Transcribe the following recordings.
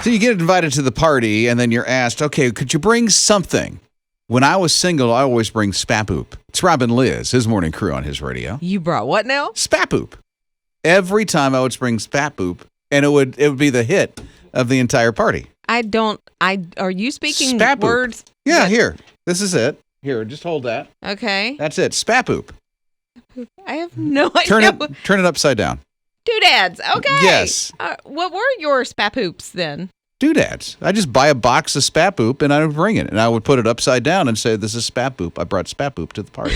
So you get invited to the party, and then you're asked, okay, could you bring something? When I was single, I always bring Spapoop. It's Rob and Lizz, his morning crew on his radio. You brought what now? Spapoop. Every time I would bring Spapoop, and it would be the hit of the entire party. Are you speaking Spapoop. words? Yeah, here. This is it. Here, just hold that. Okay. That's it. Spapoop. I have no idea. Turn it upside down. Doodads. Okay. Yes. What were your Spapoops then? Doodads. I just buy a box of Spapoop and I would bring it. And I would put it upside down and say, this is Spapoop. I brought Spapoop to the party.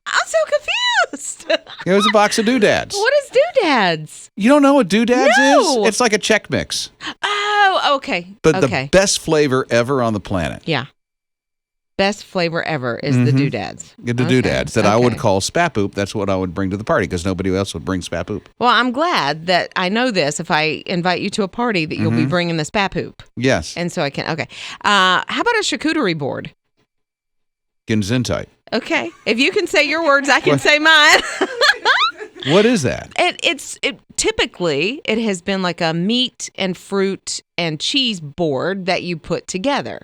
I'm so confused. It was a box of doodads. What is Doodads? You don't know what doodads No. is? It's like a Chex Mix. Oh, okay. But the best flavor ever on the planet. Yeah. Best flavor ever is the Doodads. The doodads that I would call Spapoop. That's what I would bring to the party because nobody else would bring Spapoop. Well, I'm glad that I know this. If I invite you to a party, that you'll be bringing the Spapoop. Yes. And so I can, okay. How about a charcuterie board? Gesundheit. Okay. If you can say your words, I can say mine. What is that? Typically, it has been like a meat and fruit and cheese board that you put together.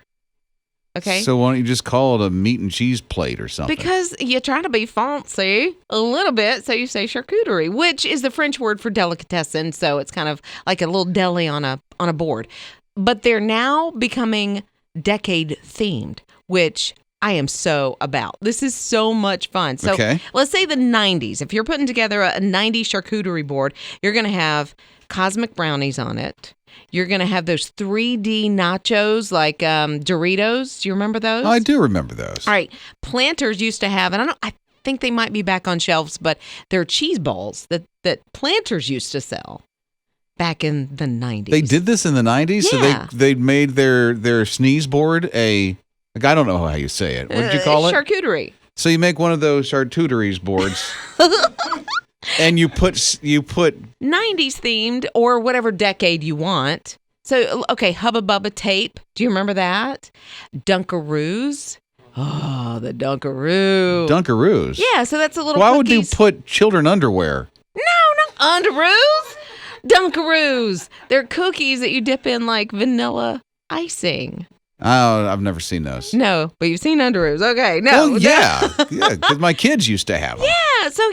Okay. So why don't you just call it a meat and cheese plate or something? Because you try to be fancy a little bit, so you say charcuterie, which is the French word for delicatessen. So it's kind of like a little deli on a board. But they're now becoming decade themed, which I am so about. This is so much fun. So let's say the 90s. If you're putting together a 90s charcuterie board, you're going to have cosmic brownies on it. You're going to have those 3D nachos like Doritos. Do you remember those? I do remember those. All right. Planters used to have, and I think they might be back on shelves, but they're cheese balls that Planters used to sell back in the 90s. They did this in the 90s? Yeah. So they made their sneeze board I don't know how you say it. What did you call it? Charcuterie. So you make one of those charcuteries boards. And you put 90s themed or whatever decade you want. So, okay, Hubba Bubba tape. Do you remember that? Dunkaroos. Oh, the Dunkaroo. Dunkaroos. Yeah, so that's a little Why cookies. would you put children underwear? No, underoos. Dunkaroos. They're cookies that you dip in like vanilla icing. Oh, I've never seen those. No, but you've seen underoos. Okay, no. Oh, yeah. Because my kids used to have them. Yeah, so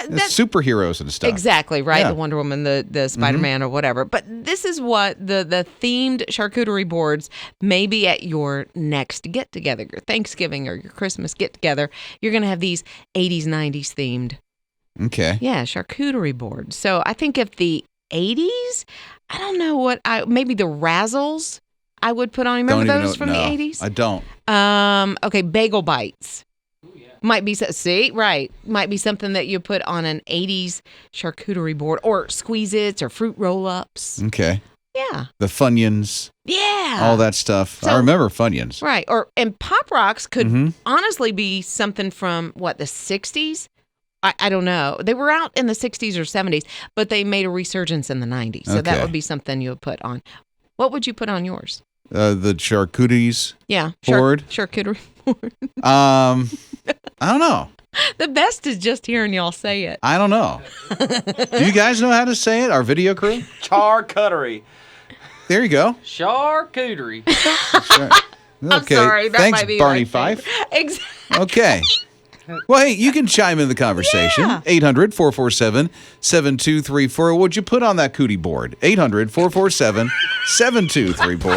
that's superheroes and stuff. Exactly, right? Yeah. The Wonder Woman, the Spider-Man or whatever. But this is what the themed charcuterie boards, maybe at your next get-together, your Thanksgiving or your Christmas get-together, you're going to have these 80s, 90s themed. Okay. Yeah, charcuterie boards. So I think if the 80s, I don't know maybe the Razzles I would put on. Remember those from the 80s? I don't. Okay, bagel bites. Might be might be something that you put on an 80s charcuterie board, or Squeeze-Its or fruit roll-ups. Okay. Yeah. The Funyuns. Yeah. All that stuff. So, I remember Funyuns. Right. And Pop Rocks could honestly be something from the 60s? I don't know. They were out in the 60s or 70s, but they made a resurgence in the 90s. So that would be something you would put on. What would you put on yours? The charcuteries board. Charcuterie board. I don't know. The best is just hearing y'all say it. I don't know. Do you guys know how to say it? Our video crew? Charcuterie. There you go. Charcuterie. I'm sorry. That Thanks, might be Barney my Fife. Exactly. Okay. Well, hey, you can chime in the conversation. Yeah. 800-447-7234. What'd you put on that cootie board? 800-447-7234.